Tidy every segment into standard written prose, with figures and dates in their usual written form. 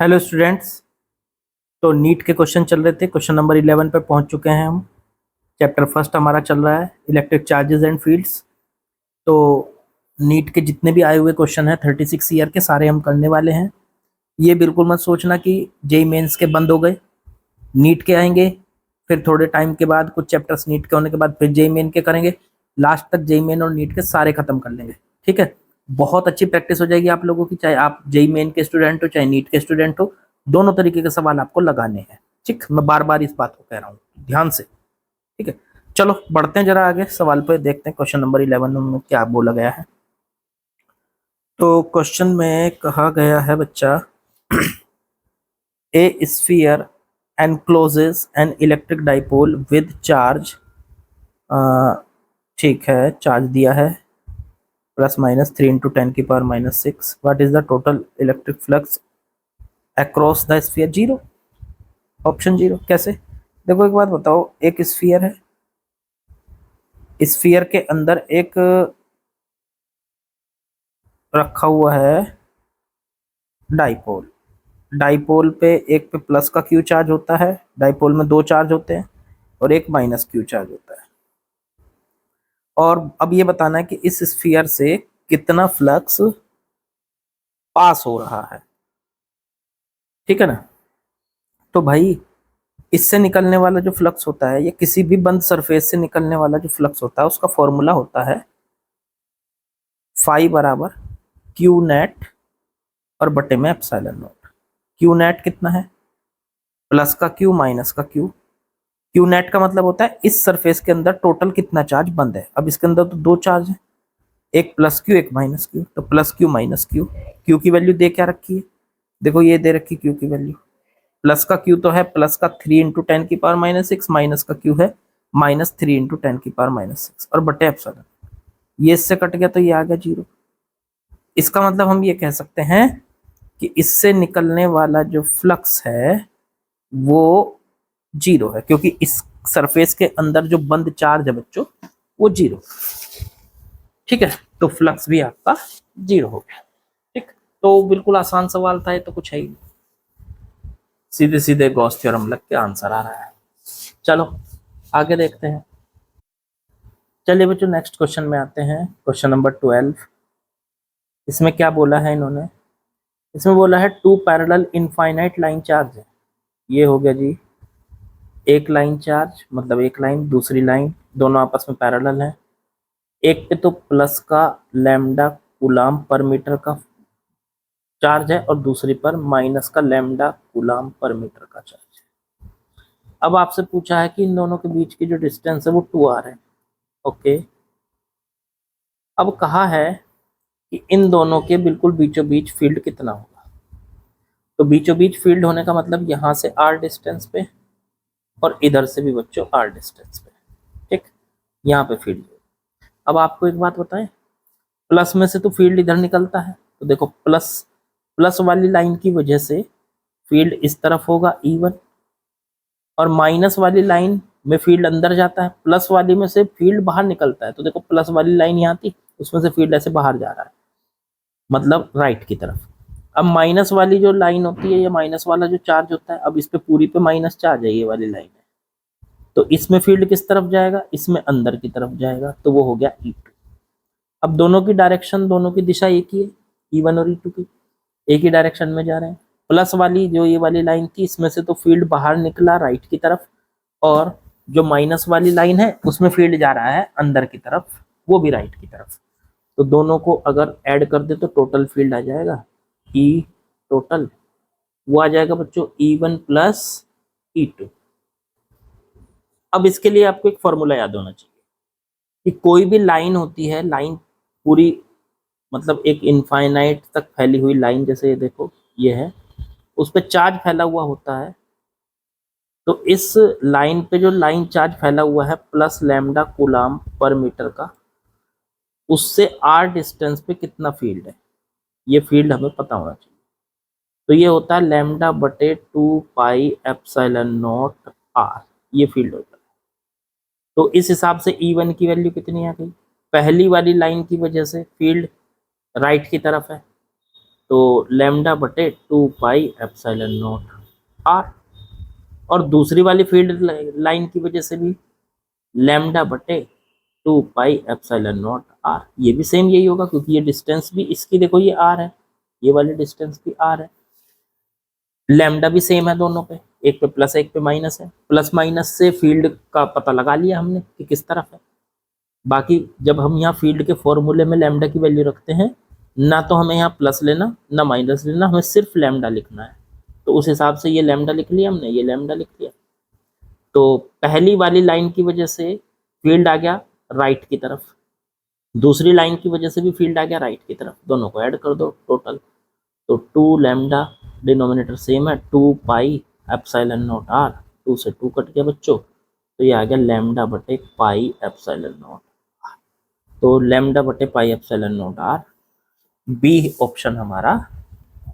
Hello students. तो NEET के question चल रहे थे। क्वेश्चन नंबर 11 पे पहुंच चुके हैं हम। चैप्टर फर्स्ट हमारा चल रहा है इलेक्ट्रिक चार्जेस एंड फील्ड्स। तो नीट के जितने भी आए हुए क्वेश्चन हैं 36 ईयर के सारे हम करने वाले हैं। ये बिल्कुल मत सोचना कि जेई मेंस के बंद हो गए, नीट के आएंगे, फिर थोड़े टाइम के बाद कुछ चैप्टर्स नीट के होने के बाद फिर जेई मेन के करेंगे। लास्ट तक जेई मेन और नीट के सारे खत्म कर लेंगे। ठीक है, बहुत अच्छी प्रैक्टिस हो जाएगी आप लोगों की, चाहे आप जेई मेन के स्टूडेंट हो चाहे नीट के स्टूडेंट हो। दोनों तरीके के सवाल आपको लगाने हैं। ठीक, मैं बार बार इस बात को कह रहा हूँ, ध्यान से। ठीक है, चलो बढ़ते हैं जरा आगे सवाल पे, देखते हैं क्वेश्चन नंबर 11 में क्या बोला गया है। तो क्वेश्चन में कहा गया है बच्चा, ए sphere encloses an electric dipole with charge। ठीक है, चार्ज दिया है +-3 × 10⁻⁶। What is the total electric flux across the sphere? Zero. Option zero. कैसे? देखो एक बात बताओ, एक स्फीयर है, स्फीयर के अंदर एक रखा हुआ है डाइपोल। डाइपोल पे एक पे प्लस का क्यू चार्ज होता है, डाइपोल में दो चार्ज होते हैं, और एक माइनस क्यू चार्ज होता है। और अब ये बताना है कि इस स्फीयर से कितना फ्लक्स पास हो रहा है। ठीक है ना? तो भाई इससे निकलने वाला जो फ्लक्स होता है, या किसी भी बंद सरफेस से निकलने वाला जो फ्लक्स होता है, उसका फॉर्मूला होता है फाई बराबर क्यू नेट और बटे में एप्सिलॉन नॉट। क्यू नेट कितना है? प्लस का क्यू माइनस का क्यू। क्यू नेट का मतलब होता है इस सरफेस के अंदर टोटल कितना चार्ज बंद है। अब इसके अंदर तो दो चार्ज है, एक प्लस क्यू एक माइनस क्यू, तो plus Q minus Q. Q की वैल्यू दे क्या रखी है? देखो ये दे रखी क्यू की वैल्यू। प्लस का क्यू तो है प्लस का 3 × 10⁻⁶, माइनस का क्यू है -3 × 10⁻⁶, और बटे एप्सिलॉन। ये इससे कट गया तो ये आ गया जीरो। इसका मतलब हम ये कह सकते हैं कि इससे निकलने वाला जो फ्लक्स है वो जीरो है, क्योंकि इस सरफेस के अंदर जो बंद चार्ज है बच्चों वो जीरो। ठीक है, तो फ्लक्स भी आपका जीरो हो गया। ठीक, तो बिल्कुल आसान सवाल था ये, तो कुछ है ही, सीधे सीधे गॉस थ्योरम लग के आंसर आ रहा है। चलो आगे देखते हैं। चलिए बच्चों नेक्स्ट क्वेश्चन में आते हैं, क्वेश्चन नंबर 12। इसमें क्या बोला है इन्होंने? इसमें बोला है two parallel infinite line charge है। ये हो गया जी एक लाइन चार्ज, मतलब एक लाइन दूसरी लाइन दोनों आपस में पैरेलल है। एक पे तो प्लस का लैम्डा कूलाम पर मीटर का चार्ज है और दूसरी पर माइनस का लैम्डा कूलाम पर मीटर का चार्ज है। अब आपसे पूछा है कि इन दोनों के बीच की जो डिस्टेंस है वो 2r है। ओके, अब कहा है कि इन दोनों के बिल्कुल बीचों बीच फील्ड कितना होगा। तो बीचों बीच फील्ड होने का मतलब यहाँ से r डिस्टेंस पे और इधर से भी बच्चों r डिस्टेंस पे। ठीक, यहाँ पे फील्ड। अब आपको एक बात बताएं, प्लस में से तो फील्ड इधर निकलता है, तो देखो प्लस प्लस वाली लाइन की वजह से फील्ड इस तरफ होगा E1, और माइनस वाली लाइन में फील्ड अंदर जाता है, प्लस वाली में से फील्ड बाहर निकलता है। तो देखो प्लस वाली लाइन यहाँ थी, उसमें से फील्ड ऐसे बाहर जा रहा है, मतलब राइट की तरफ। अब माइनस वाली जो लाइन होती है, ये माइनस वाला जो चार्ज होता है, अब इस पे पूरी पे माइनस चार्ज है, ये वाली लाइन है, तो इसमें फील्ड किस तरफ जाएगा? इसमें अंदर की तरफ जाएगा, तो वो हो गया E2। अब दोनों की डायरेक्शन, दोनों की दिशा एक ही है, E1 और E2 की एक ही डायरेक्शन में जा रहे हैं। प्लस वाली जो ये वाली लाइन थी, इसमें से तो फील्ड बाहर निकला राइट की तरफ, और जो माइनस वाली लाइन है उसमें फील्ड जा रहा है अंदर की तरफ, वो भी राइट की तरफ। तो दोनों को अगर ऐड कर दे तो टोटल फील्ड आ जाएगा ई टोटल, वो आ जाएगा बच्चों E1 प्लस E2। अब इसके लिए आपको एक फॉर्मूला याद होना चाहिए कि कोई भी लाइन होती है, लाइन पूरी मतलब एक इनफाइनाइट तक फैली हुई लाइन, जैसे ये देखो ये है, उस पर चार्ज फैला हुआ होता है। तो इस लाइन पे जो लाइन चार्ज फैला हुआ है प्लस लैम्डा कूलाम पर मीटर का, उससे r डिस्टेंस पे कितना फील्ड है, ये फील्ड हमें पता होना चाहिए। तो ये होता है लैम्डा बटे 2πε0 r, ये फील्ड होता है। तो इस हिसाब से E1 की वैल्यू कितनी आ गई? पहली वाली लाइन की वजह से फील्ड राइट की तरफ है, तो लैम्डा बटे 2 पाई एप्सिलॉन नॉट आर। और दूसरी वाली फील्ड लाइन की वजह से भी लैम्डा बटे 2 पाई एप्सिलॉन नॉट आर, ये भी सेम यही होगा क्योंकि ये डिस्टेंस भी इसकी देखो ये आर है, ये वाली डिस्टेंस भी आर है। लैम्डा भी सेम है दोनों पे, एक पे प्लस एक पे माइनस है। प्लस माइनस से फील्ड का पता लगा लिया हमने कि किस तरफ है। बाकी जब हम यहाँ फील्ड के फॉर्मूले में लैम्डा की वैल्यू रखते हैं, ना तो हमें यहाँ प्लस लेना ना माइनस लेना, हमें सिर्फ लैम्डा लिखना है। तो उस हिसाब से ये लैम्डा लिख लिया हमने, ये लैम्डा लिख लिया। तो पहली वाली लाइन की वजह से फील्ड आ गया राइट की तरफ, दूसरी लाइन की वजह से भी फील्ड आ गया राइट की तरफ, दोनों को ऐड कर दो टोटल। तो 2 लैम्डा, डिनोमिनेटर सेम है, 2 पाई एप्सिलॉन नॉट आर, 2 से 2 कट गया बच्चों, तो ये आ गया लैम्डा बटे पाई एप्सिलॉन नॉट। तो लैम्डा बटे pi epsilon naught r, B option हमारा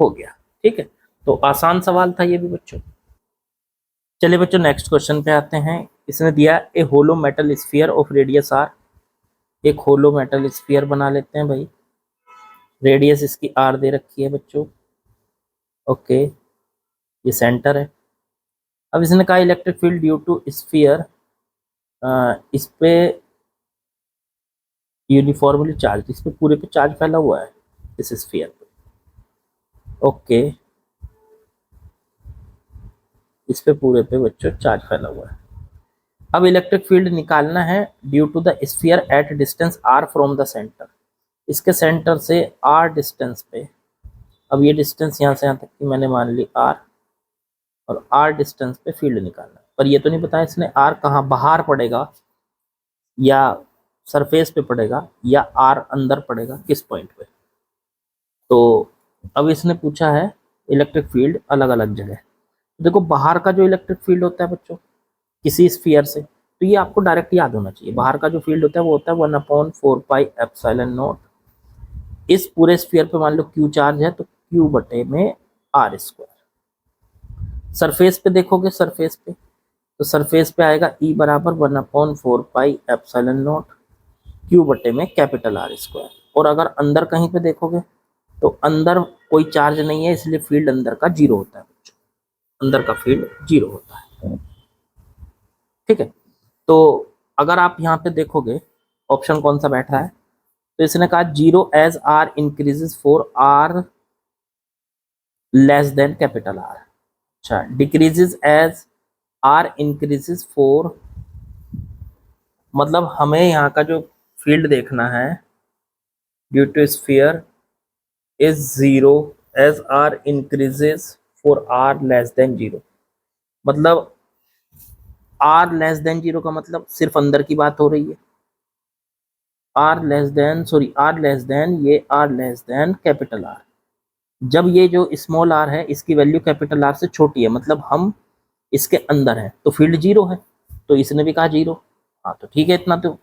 हो गया। ठीक है, तो आसान सवाल था ये भी बच्चों। चलिए बच्चों नेक्स्ट क्वेश्चन पे आते हैं। इसने दिया a hollow metal sphere of radius R. एक होलो मेटल स्फीयर बना लेते हैं भाई, रेडियस इसकी आर दे रखी है बच्चों। ओके, ये सेंटर है। अब इसने कहा electric field due to sphere, इस पे यूनिफॉर्मली चार्ज, इस पे पूरे पे चार्ज फैला हुआ है इस स्फीयर पे। ओके, इस पे पूरे पे बच्चों चार्ज फैला हुआ है। अब इलेक्ट्रिक फील्ड निकालना है due to the sphere at distance r from the centre. इसके सेंटर से आर डिस्टेंस पे, अब ये डिस्टेंस यहाँ से यहाँ तक की मैंने मान ली आर, और आर डिस्टेंस पे फील्ड निकालना है। पर ये तो नहीं बताया इसने आर कहाँ, बाहर पड़ेगा या सरफेस पे पड़ेगा या आर अंदर पड़ेगा, किस पॉइंट पे। तो अब इसने पूछा है इलेक्ट्रिक फील्ड अलग अलग जगह। देखो बाहर का जो इलेक्ट्रिक फील्ड होता है बच्चों किसी स्फीयर से, तो ये आपको डायरेक्ट याद होना चाहिए। बाहर का जो फील्ड होता है वो होता है 1/4 पाई एप्सिलॉन नॉट। इस पूरे स्फीयर पे मान लो क्यू चार्ज है तो क्यू बटे में आर स्क्वायर। सरफेस पे देखोगे, सरफेस पे तो सरफेस पे आएगा ई बराबर 1/4 पाई एप्सिलॉन नॉट क्यू बटे में कैपिटल आर स्क्वायर। और अगर अंदर कहीं पे देखोगे तो अंदर कोई चार्ज नहीं है, इसलिए फील्ड अंदर का जीरो होता है बच्चों, अंदर का फील्ड जीरो होता है। ठीक है, तो अगर आप यहाँ पे देखोगे ऑप्शन कौन सा बैठ रहा है, तो इसने कहा zero as are increases for are less than capital R. अच्छा, decreases as are increases for, मतलब हमें यहाँ का जो फील्ड देखना है due to sphere is zero as are increases for are less than zero. मतलब आर लेस देन जीरो का मतलब सिर्फ अंदर की बात हो रही है। R less than, sorry R less than, ये R less than capital R. जब ये जो स्मॉल आर है इसकी वैल्यू कैपिटल आर से छोटी है, मतलब हम इसके अंदर है, तो फील्ड जीरो है। तो इसने भी कहा जीरो, हाँ तो ठीक है इतना। तो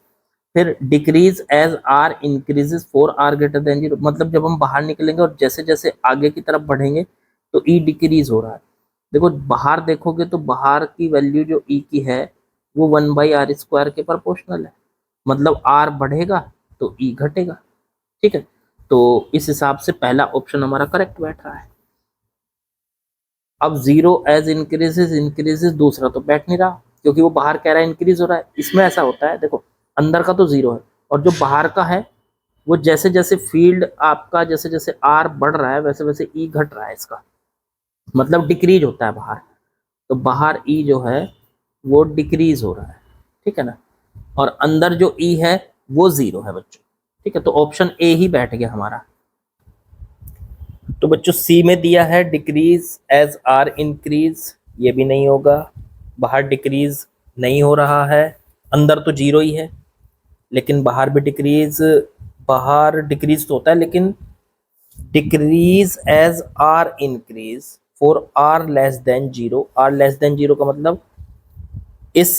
फिर decrease as are increases for r greater than zero, मतलब जब हम बाहर निकलेंगे और जैसे जैसे आगे की तरफ बढ़ेंगे तो ई डिक्रीज हो रहा है। देखो बाहर देखोगे तो बाहर की वैल्यू जो ई की है वो 1/r स्क्वायर के प्रोपोर्शनल है, मतलब आर बढ़ेगा तो ई घटेगा। ठीक है, तो इस हिसाब से पहला ऑप्शन हमारा करेक्ट बैठ रहा है। अब जीरो एज इंक्रीजेस इंक्रीजेस, दूसरा तो बैठ नहीं रहा क्योंकि वो बाहर कह रहा है इंक्रीज हो रहा है। इसमें ऐसा होता है, देखो अंदर का तो जीरो है और जो बाहर का है वो जैसे जैसे फील्ड आपका जैसे जैसे आर बढ़ रहा है वैसे वैसे ई घट रहा है, इसका मतलब डिक्रीज होता है बाहर। तो बाहर ई जो है वो डिक्रीज हो रहा है, ठीक है ना, और अंदर जो ई है वो जीरो है बच्चों। ठीक है, तो ऑप्शन ए ही बैठ गया हमारा। तो बच्चों सी में दिया है डिक्रीज एज आर इंक्रीज, ये भी नहीं होगा। बाहर डिक्रीज नहीं हो रहा है, अंदर तो जीरो ही है लेकिन बाहर भी डिक्रीज, बाहर डिक्रीज तो होता है लेकिन decrease as r increase for are less than zero. R less than zero का मतलब इस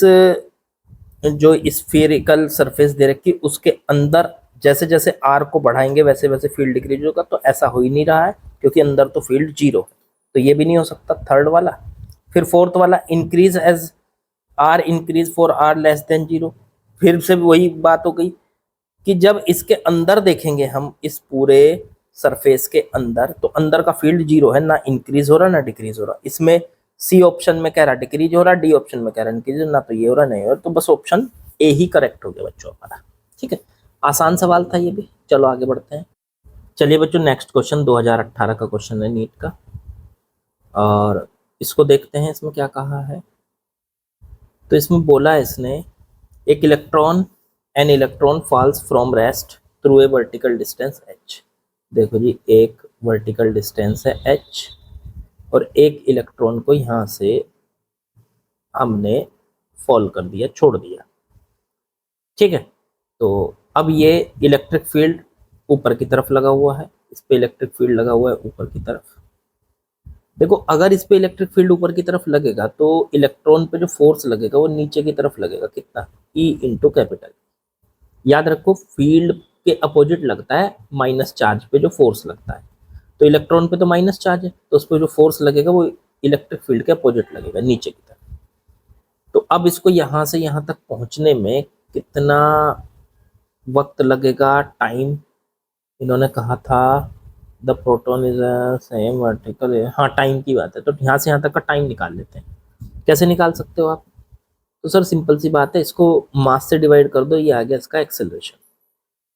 जो स्फेरिकल सरफेस दे रखी उसके अंदर जैसे जैसे आर को बढ़ाएंगे वैसे वैसे फील्ड डिक्रीज होगा, तो ऐसा हो ही नहीं रहा है क्योंकि अंदर तो फील्ड जीरो है, तो ये भी नहीं हो सकता थर्ड वाला। फिर फोर्थ वाला increase as r increase for are less than zero, फिर से वही बात हो गई कि जब इसके अंदर देखेंगे हम इस पूरे सरफेस के अंदर, तो अंदर का फील्ड 0 है, ना इंक्रीज हो रहा ना डिक्रीज हो रहा। इसमें सी ऑप्शन में कह रहा डिक्रीज हो रहा, डी ऑप्शन में कह रहा इंक्रीज, ना तो ये हो रहा नहीं हो रहा, तो बस ऑप्शन ए ही करेक्ट हो गया बच्चों हमारा। ठीक है, आसान सवाल था ये भी। चलो आगे बढ़ते हैं। चलिए बच्चों, नेक्स्ट क्वेश्चन 2018 का क्वेश्चन है नीट का, और इसको देखते हैं इसमें क्या कहा है। तो इसमें बोला है इसने, एक electron an electron falls from rest through a vertical distance h। देखो जी, एक वर्टिकल डिस्टेंस है h और एक इलेक्ट्रॉन को यहाँ से हमने फॉल कर दिया, छोड़ दिया। ठीक है, तो अब ये इलेक्ट्रिक फील्ड ऊपर की तरफ लगा हुआ है, इस पे इलेक्ट्रिक फील्ड लगा हुआ है ऊपर की तरफ। देखो, अगर इस पे इलेक्ट्रिक फील्ड ऊपर की तरफ लगेगा तो इलेक्ट्रॉन पे जो फोर्स लगेगा वो नीचे की तरफ लगेगा, कितना, E इंटू कैपिटल। याद रखो, फील्ड के अपोजिट लगता है माइनस चार्ज पे जो फोर्स लगता है, तो इलेक्ट्रॉन पे तो माइनस चार्ज है, तो उस पर जो फोर्स लगेगा वो इलेक्ट्रिक फील्ड के अपोजिट लगेगा, नीचे की तरफ। तो अब इसको यहाँ से यहाँ तक पहुँचने में कितना वक्त लगेगा, टाइम। इन्होंने कहा था the proton is same vertical, हाँ टाइम की बात है, तो यहाँ से यहाँ तक का टाइम निकाल लेते हैं। कैसे निकाल सकते हो आप? तो सर सिंपल सी बात है, इसको मास से डिवाइड कर दो, ये आ गया इसका एक्सेलरेशन।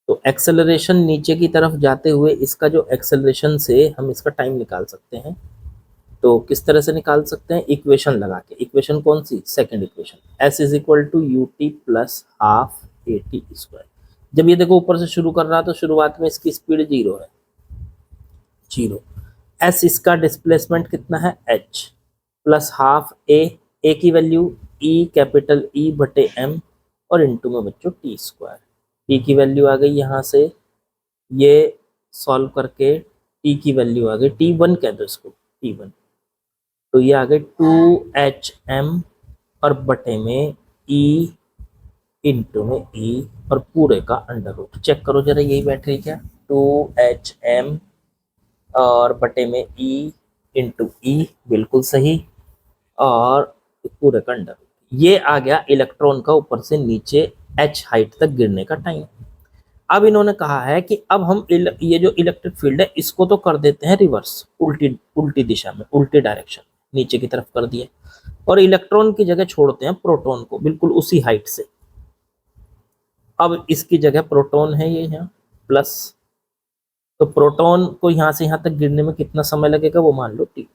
तो एक्सेलरेशन नीचे की तरफ जाते हुए इसका जो एक्सेलरेशन से हम इसका टाइम निकाल सकते हैं। तो किस तरह से निकाल सकते हैं? इक्वेशन लगा के। इक्वेशन कौन सी? Second equation, s is equal to U T plus half A T square. जब ये देखो ऊपर से शुरू कर रहा तो शुरुआत में इसकी स्पीड 0 है, 0। s इसका डिस्प्लेसमेंट कितना है? h प्लस हाफ ए की वैल्यू e कैपिटल E बटे m और इनटू में बच्चों टी स्क्वायर। टी की वैल्यू आ गई यहाँ से, ये सॉल्व करके टी की वैल्यू आ गई, T1 कह दो इसको, T1। तो ये आ गए 2HM और बटे में E इंटू में E और पूरे का अंडर रूट। चेक करो जरा, यही बैठ रही क्या? 2HM और बटे में E इंटू E, बिल्कुल सही, और पूरे का अंडर रूट। ये आ गया इलेक्ट्रॉन का ऊपर से नीचे h हाइट तक गिरने का टाइम। अब इन्होंने कहा है कि अब हम ये जो इलेक्ट्रिक फील्ड है इसको तो कर देते हैं रिवर्स, उल्टी दिशा में, उल्टी डायरेक्शन, नीचे की तरफ कर दिए, और इलेक्ट्रॉन की जगह छोड़ते हैं प्रोटॉन को, बिल्कुल उसी हाइट से। अब इसकी जगह प्रोटॉन है ये यहाँ प्लस, तो प्रोटॉन को यहाँ से यहाँ तक गिरने में कितना समय लगेगा वो मान लो T2।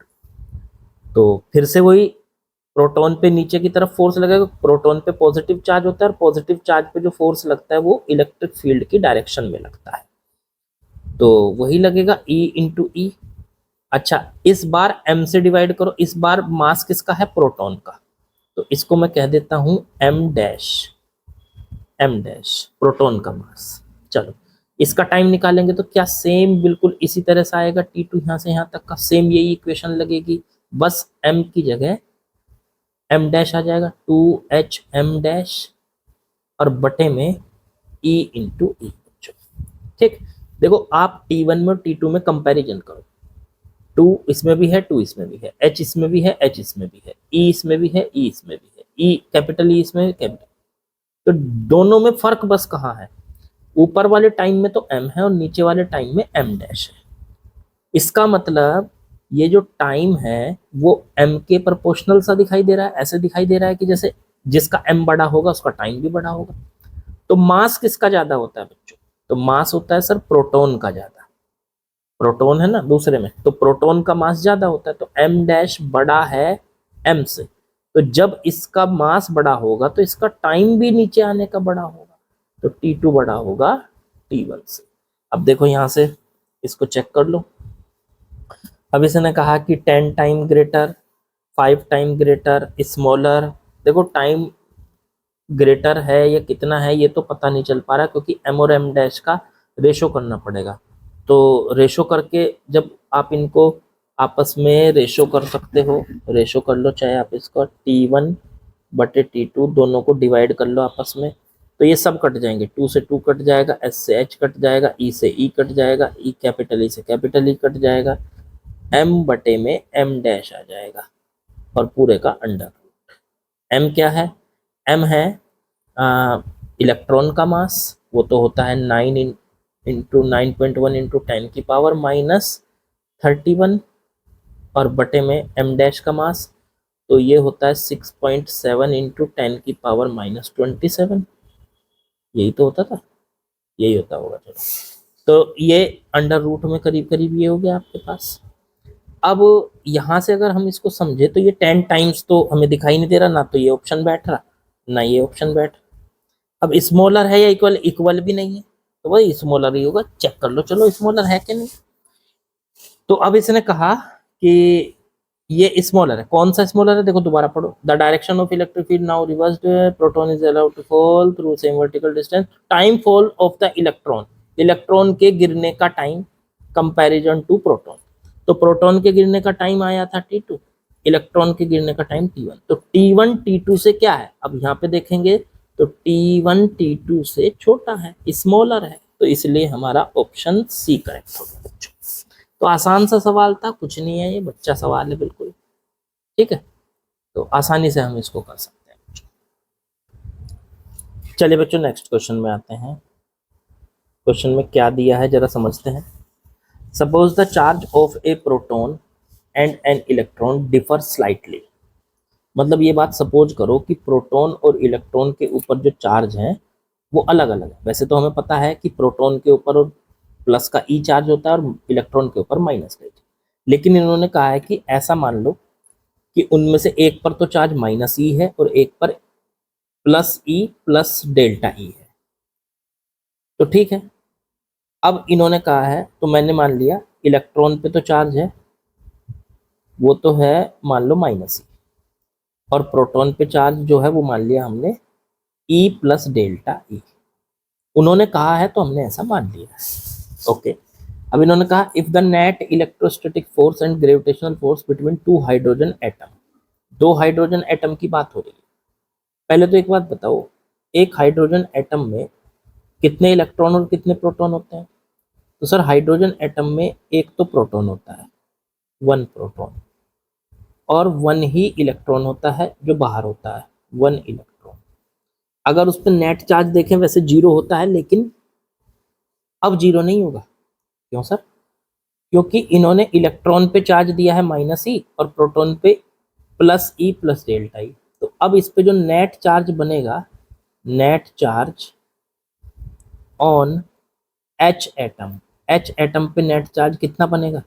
तो फिर से वही, प्रोटॉन पे नीचे की तरफ फोर्स लगेगा, प्रोटॉन पे पॉजिटिव चार्ज होता है और पॉजिटिव चार्ज पे जो फोर्स लगता है वो इलेक्ट्रिक फील्ड की डायरेक्शन में लगता है, तो वही लगेगा E इंटू ई। अच्छा, इस बार m से डिवाइड करो, इस बार मास किसका है? प्रोटॉन का, तो इसको मैं कह देता हूं m डैश, प्रोटॉन का मास। चलो इसका टाइम निकालेंगे तो क्या सेम बिल्कुल इसी तरह से आएगा, T2 यहाँ से यहाँ तक का सेम यही इक्वेशन लगेगी, बस m की जगह m डैश आ जाएगा, 2HM डैश और बटे में E इंटू ई। ठीक, देखो आप T1 में और T2 में कंपैरिजन करो, 2 इसमें भी है, 2 इसमें भी है, H इसमें भी है, H इसमें भी है, E इसमें भी है, E इसमें भी है, E कैपिटल E इसमें कैपिटल। तो दोनों में फर्क बस कहाँ है? ऊपर वाले टाइम में तो m है और नीचे वाले टाइम में m डैश है। इसका मतलब ये जो टाइम है वो m के प्रोपोर्शनल सा दिखाई दे रहा है, ऐसे दिखाई दे रहा है कि जैसे जिसका m बड़ा होगा उसका टाइम भी बड़ा होगा। तो मास किसका ज्यादा होता है बच्चों? तो मास होता है सर प्रोटॉन का ज्यादा, प्रोटॉन है ना दूसरे में, तो प्रोटॉन का मास ज्यादा होता है, तो m डैश बड़ा है m से, तो जब इसका मास बड़ा होगा तो इसका टाइम भी नीचे आने का बड़ा होगा, तो T2 बड़ा होगा T1 से। अब देखो यहां से इसको चेक कर लो। अब इसने कहा कि 10 time greater, 5 time greater, smaller. देखो टाइम ग्रेटर है या कितना है ये तो पता नहीं चल पा रहा, क्योंकि m और m डैश का रेशो करना पड़ेगा। तो रेशो करके जब आप इनको आपस में रेशो कर सकते हो, रेशो कर लो, चाहे आप इसको T1 बटे T2 दोनों को डिवाइड कर लो आपस में, तो ये सब कट जाएंगे, 2 से 2 कट जाएगा, S से H कट जाएगा, E से E कट जाएगा, E कैपिटल E से कैपिटल E कट जाएगा, m बटे में m डैश आ जाएगा और पूरे का अंडर रूट। m क्या है? m है इलेक्ट्रॉन का मास, वो तो होता है 9 इंटू 9.1 इंटू 10⁻31 और बटे में m डैश का मास, तो ये होता है 6.7 इंटू 10⁻27। यही तो होता था, यही होता होगा। चलो, तो ये अंडर रूट में करीब करीब ये हो गया आपके पास। अब यहां से अगर हम इसको समझे तो ये 10 टाइम्स तो हमें दिखाई नहीं दे रहा, ना तो ये ऑप्शन बैठ रहा ना ये ऑप्शन बैठ रहा। अब स्मॉलर है या इक्वल, इक्वल भी नहीं है, तो वही स्मॉलर ही होगा। चेक कर लो चलो स्मॉलर है कि नहीं। तो अब इसने कहा कि ये स्मॉलर है। कौन सा स्मॉलर है, देखो दोबारा पढ़ो। The direction of electric field now reversed, proton is allowed to fall through same vertical distance, time fall of the electron, electron के गिरने का टाइम कंपैरिजन टू प्रोटॉन। तो प्रोटॉन के गिरने का टाइम आया था t2, इलेक्ट्रॉन के गिरने का टाइम t1। तो t1 t2 से क्या है, अब यहाँ पे देखेंगे तो t1 t2 से छोटा है, स्मॉलर है, तो इसलिए हमारा ऑप्शन सी करेक्ट होगा बच्चों। तो आसान सा सवाल था, कुछ नहीं है, ये बच्चा सवाल है बिल्कुल, ठीक है। तो आसानी से हम इसको कर सकते हैं। चलिए बच्चों नेक्स्ट क्वेश्चन में आते हैं। क्वेश्चन में क्या दिया है जरा समझते हैं। Suppose the charge of A proton and an electron differ slightly. मतलब ये बात सपोज करो कि प्रोटॉन और इलेक्ट्रॉन के ऊपर जो चार्ज है वो अलग अलग है। वैसे तो हमें पता है कि प्रोटॉन के ऊपर और प्लस का ई चार्ज होता है और इलेक्ट्रॉन के ऊपर माइनस का, लेकिन इन्होंने कहा है कि ऐसा मान लो कि उनमें से एक पर तो चार्ज माइनस ई है और एक पर प्लस ई प्लस डेल्टा ई है। तो ठीक है, अब इन्होंने कहा है, तो मैंने मान लिया इलेक्ट्रॉन पे तो चार्ज है, वो तो है मान लो माइनस ई, और प्रोटॉन पे चार्ज जो है वो मान लिया हमने ई प्लस डेल्टा ई। उन्होंने कहा है तो हमने ऐसा मान लिया है। ओके, अब इन्होंने कहा if the net electrostatic force and gravitational force between two hydrogen atom, दो हाइड्रोजन एटम की बात हो रही है। पहले तो एक बात बताओ, एक हाइड्रोजन एटम में कितने इलेक्ट्रॉन और कितने प्रोटॉन होते हैं। तो सर हाइड्रोजन एटम में एक तो प्रोटॉन होता है, वन प्रोटॉन, और वन ही इलेक्ट्रॉन होता है जो बाहर होता है, वन इलेक्ट्रॉन। अगर उस पर नेट चार्ज देखें वैसे जीरो होता है, लेकिन अब जीरो नहीं होगा। क्यों सर, क्योंकि इन्होंने इलेक्ट्रॉन पे चार्ज दिया है माइनस ई और प्रोटॉन पे प्लस ई प्लस डेल्टा ई। तो अब इस पे जो नेट चार्ज बनेगा, net charge on H atom, H atom पे नेट चार्ज कितना बनेगा।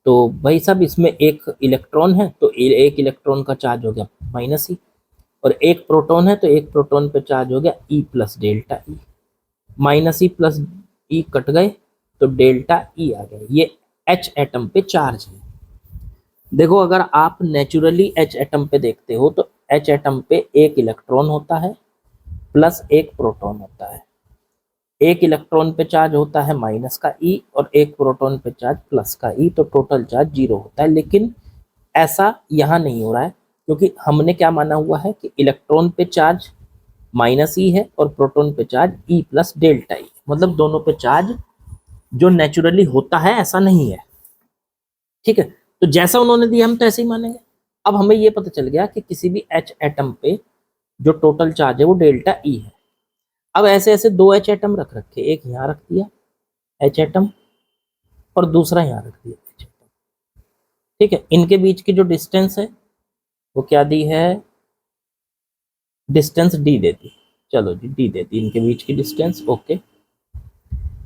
तो भाई साहब इसमें एक इलेक्ट्रॉन है तो एक इलेक्ट्रॉन का चार्ज हो गया माइनस ई, और एक प्रोटॉन है तो एक प्रोटॉन पे चार्ज हो गया E plus delta E. Minus E plus E cut गए तो डेल्टा ई आ गया। ये एच एटम पे चार्ज है। देखो अगर आप नेचुरली एच एटम पे देखते हो तो एच एटम पे एक इलेक्ट्रॉन होता है प्लस एक प्रोटॉन होता है। एक इलेक्ट्रॉन पे चार्ज होता है माइनस का ई और एक प्रोटॉन पे चार्ज प्लस का ई, तो टोटल चार्ज जीरो होता है। लेकिन ऐसा यहाँ नहीं हो रहा है, क्योंकि हमने क्या माना हुआ है कि इलेक्ट्रॉन पे चार्ज माइनस ई है और प्रोटॉन पे चार्ज ई प्लस डेल्टा ई, मतलब दोनों पे चार्ज जो नेचुरली होता है ऐसा नहीं है। ठीक है, तो जैसा उन्होंने दिया हम तो ऐसे ही मानेंगे। अब हमें ये पता चल गया कि किसी भी एच एटम पे जो टोटल चार्ज है वो डेल्टा ई है। अब ऐसे ऐसे दो एच एटम रख रखे, एक यहाँ रख दिया एच एटम और दूसरा यहाँ रख दिया एच एटम। ठीक है, इनके बीच की जो डिस्टेंस है वो क्या दी है, डिस्टेंस डी दे दी। चलो जी डी दे दी इनके बीच की डिस्टेंस। ओके,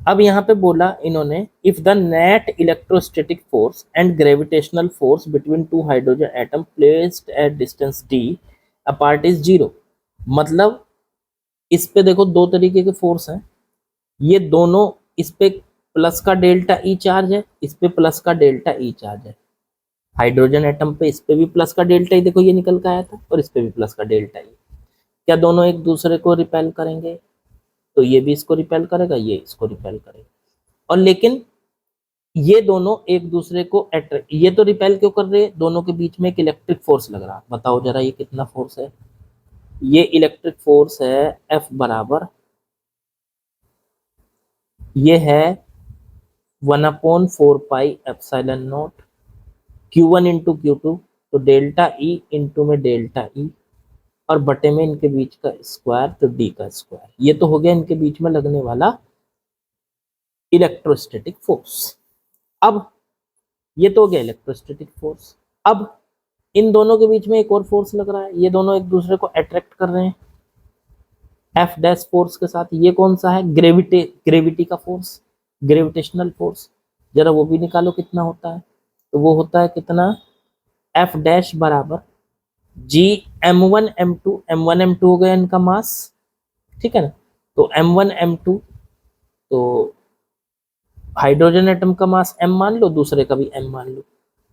अब यहाँ पे बोला इन्होंने if the net electrostatic force and gravitational force between two hydrogen atom placed at distance D apart is zero. मतलब इस पे देखो दो तरीके के फोर्स हैं, ये दोनों, इस पे प्लस का डेल्टा ई चार्ज है, इस पे प्लस का डेल्टा ई चार्ज है। हाइड्रोजन एटम पे इस पे भी प्लस का डेल्टा ई, देखो ये निकल के आया था, और इस पे भी प्लस का डेल्टा ई। क्या दोनों एक दूसरे को रिपेल करेंगे, तो ये भी इसको रिपेल करेगा, ये इसको रिपेल करेगा। और लेकिन ये दोनों एक दूसरे को अट्रैक्ट, ये तो रिपेल क्यों कर रहे हैं, दोनों के बीच में एक इलेक्ट्रिक फोर्स लग रहा। बताओ जरा ये कितना फोर्स है। ये इलेक्ट्रिक फोर्स है एफ बराबर, ये है 1/4πε0 Q1 इंटू Q2, तो डेल्टा ई इंटू में डेल्टा ई, और बटे में इनके बीच का स्क्वायर, तो डी का स्क्वायर। ये तो हो गया इनके बीच में लगने वाला इलेक्ट्रोस्टैटिक फोर्स। अब ये तो हो गया इलेक्ट्रोस्टैटिक फोर्स। अब इन दोनों के बीच में एक और फोर्स लग रहा है, ये दोनों एक दूसरे को अट्रैक्ट कर रहे हैं एफ डैश फोर्स के साथ। ये कौन सा है? ग्रेविटी का फोर्स, ग्रेविटेशनल फोर्स। जरा वो भी निकालो कितना होता है। तो वो होता है कितना? एफ डैश बराबर जी m1 m2 हो गया इनका मास, ठीक है ना। तो m1 m2, तो हाइड्रोजन एटम का मास m मान लो, दूसरे का भी m मान लो,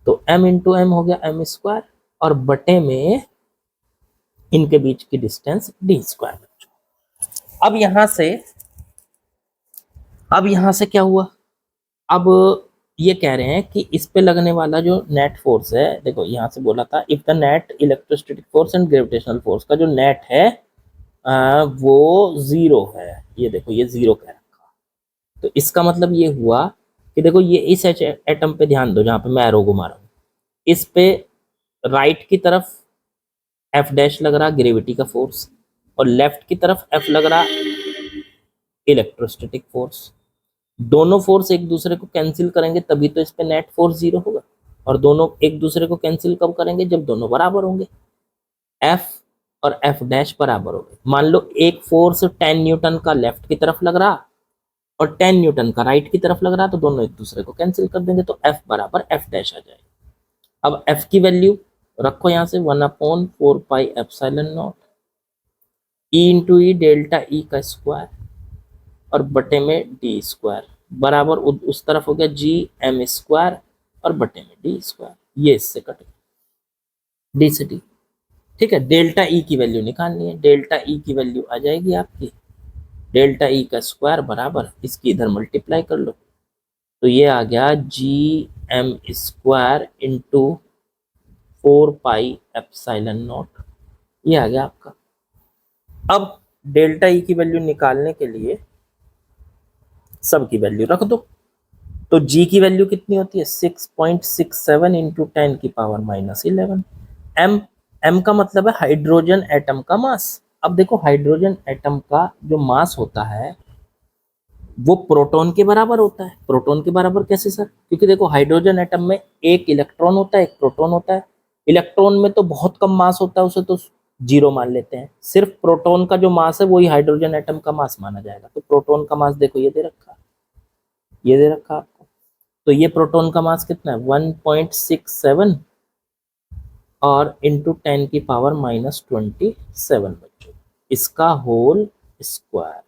तो m इंटू एम हो गया m स्क्वायर, और बटे में इनके बीच की डिस्टेंस d स्क्वायर। अब यहां से क्या हुआ? अब ये कह रहे हैं कि इस पे लगने वाला जो नेट फोर्स है, देखो यहां से बोला था if the net electrostatic force and gravitational force का जो नेट है वो 0 है। ये देखो ये 0 कह रखा। तो इसका मतलब ये हुआ कि देखो ये इस एटम पे ध्यान दो जहां पे मैं एरो घुमा रहा हूं, इस पे राइट की तरफ एफ डैश लग रहा ग्रेविटी का फोर्स, और लेफ्ट की तरफ एफ लग रहा इलेक्ट्रोस्टैटिक फोर्स। दोनों फोर्स एक दूसरे को कैंसिल करेंगे तभी तो इस पे नेट फोर्स 0 होगा, और दोनों एक दूसरे को कैंसिल कब करेंगे? जब दोनों बराबर होंगे। एफ और एफ डैश बराबर हो गए। मान लो एक फोर्स 10 न्यूटन का लेफ्ट की तरफ लग रहा और 10 न्यूटन का राइट की तरफ लग रहा, तो दोनों एक दूसरे को कैंसिल कर देंगे, तो एफ बराबर एफ डैश आ जाएगा। अब एफ की वैल्यू रखो यहां से 1/4πε0 ई इंटू ई डेल्टा ई का स्क्वायर और बटे में डी स्क्वायर बराबर उस तरफ हो गया जी एम स्क्वायर और बटे में डी स्क्वायर। ये इससे कट गया डी से डी, ठीक है। डेल्टा ई की वैल्यू निकालनी है। डेल्टा ई की वैल्यू आ जाएगी आपकी डेल्टा ई का स्क्वायर बराबर इसकी इधर मल्टीप्लाई कर लो, तो ये आ गया जी एम स्क्वायर इंटू 4πε0। ये आ गया आपका। अब डेल्टा ई की वैल्यू निकालने के लिए सब की वैल्यू रख दो। तो जी की वैल्यू कितनी होती है? 6.67 इंटू 10⁻11। एम का मतलब है हाइड्रोजन एटम का मास। अब देखो हाइड्रोजन एटम का जो मास होता है वो प्रोटॉन के बराबर होता है। प्रोटॉन के बराबर कैसे सर? क्योंकि देखो हाइड्रोजन एटम में एक इलेक्ट्रॉन होता है, एक प्रोटॉन होता है। इलेक्ट्रॉन में तो बहुत कम मास होता है, उसे तो 0 मान लेते हैं। सिर्फ प्रोटॉन का जो मास है वही हाइड्रोजन एटम का मास माना जाएगा। तो प्रोटॉन का मास देखो ये दे रखा, ये दे रखा आपको। तो ये प्रोटॉन का मास कितना है? 1.67 और इंटू 10⁻27 बच्चों, इसका होल स्क्वायर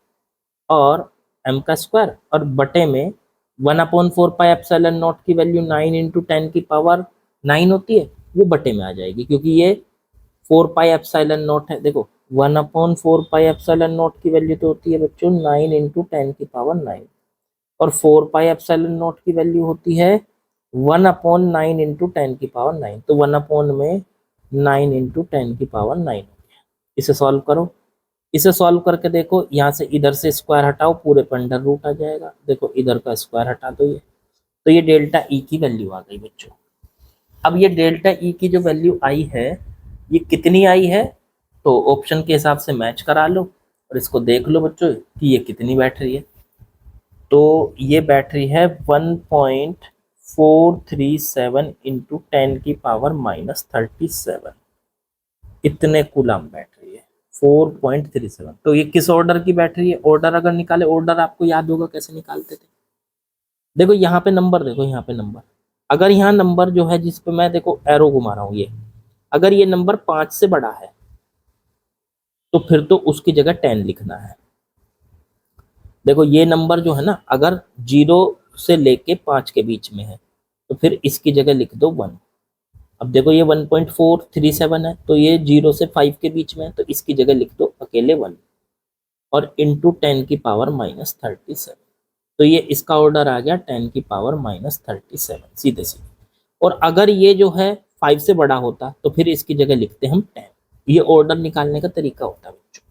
और m का स्क्वायर और बटे में 1/4πε0 की वैल्यू 9 इंटू 10⁻9 होती है, वो बटे में आ जाएगी क्योंकि ये 4πε0 है। देखो 1/4πε0 की वैल्यू तो होती है बच्चों 9 इंटू 10⁻9 और 4πε0 की वैल्यू होती है 1/9 इंटू 10⁻9। तो 1 में 9 इंटू 10⁻9। इसे सॉल्व करो। इसे सॉल्व करके देखो, यहाँ से इधर से स्क्वायर हटाओ, पूरे पर अंडर रूट आ जाएगा। देखो इधर का स्क्वायर हटा दो ये, तो ये डेल्टा ई की वैल्यू आ गई बच्चों। अब ये डेल्टा ई की जो वैल्यू आई है ये कितनी आई है? तो ऑप्शन के हिसाब से मैच करा लो और इसको देख लो बच्चों कि ये कितनी बैठ रही है। तो ये बैटरी है 1.437 इंटू 10⁻−37, इतने कूलम बैटरी है 4.37। तो ये किस ऑर्डर की बैटरी है? ऑर्डर अगर निकाले, ऑर्डर आपको याद होगा कैसे निकालते थे। देखो यहाँ पे नंबर, देखो यहाँ पे नंबर, अगर यहाँ नंबर जो है जिस पे मैं देखो एरो घुमा रहा हूँ ये, अगर ये नंबर 5 से बड़ा है तो फिर तो उसकी जगह 10 लिखना है। देखो ये नंबर जो है ना, अगर 0 से लेके 5 के बीच में है तो फिर इसकी जगह लिख दो 1। अब देखो ये 1.437 है तो ये 0 से 5 के बीच में है तो इसकी जगह लिख दो अकेले 1 और इंटू 10⁻−37। तो ये इसका ऑर्डर आ गया 10⁻−37 सीधे सीधे। और अगर ये जो है 5 से बड़ा होता तो फिर इसकी जगह लिखते हम 10। ये ऑर्डर निकालने का तरीका होता है बच्चों।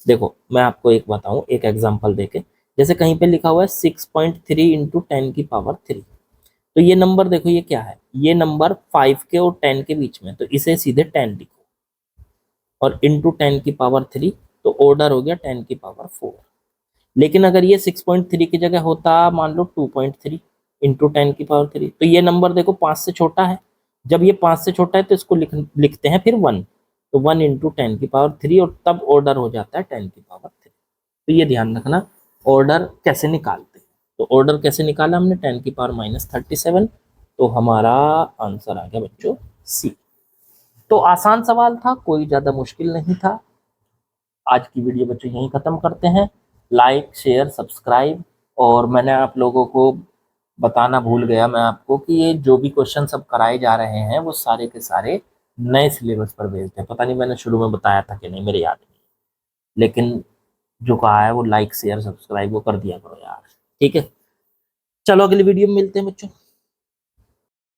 देखो मैं आपको एक बताऊं, एक एग्जांपल देके, जैसे कहीं पे लिखा हुआ है 6.3 इंटू 10⁻3, तो ये नंबर देखो ये क्या है? ये नंबर 5 के और 10 के बीच में, तो इसे सीधे 10 लिखो और इंटू 10⁻3, तो ऑर्डर हो गया 10⁻4। लेकिन अगर ये 6.3 की जगह होता मान लो 2.3 इंटू 10⁻3, तो ये नंबर देखो 5 से छोटा है। जब ये 5 से छोटा है तो इसको लिखते हैं फिर 1, तो 1 इंटू 10⁻3 और तब ऑर्डर हो जाता है 10⁻3। तो ये ध्यान रखना ऑर्डर कैसे निकालते हैं। तो ऑर्डर कैसे निकाला हमने, 10⁻−37, तो हमारा आंसर आ गया बच्चों सी। तो आसान सवाल था, कोई ज्यादा मुश्किल नहीं था। आज की वीडियो बच्चों यहीं खत्म करते हैं। लाइक शेयर सब्सक्राइब, और मैंने आप लोगों को बताना भूल गया मैं आपको कि ये जो भी क्वेश्चन सब कराए जा रहे हैं वो सारे के सारे नए सिलेबस पर बेस्ड है। पता नहीं मैंने शुरू में बताया था कि नहीं, मेरे याद नहीं, लेकिन जो कहा है वो लाइक शेयर सब्सक्राइब वो कर दिया करो यार, ठीक है। चलो अगली वीडियो में मिलते हैं बच्चों।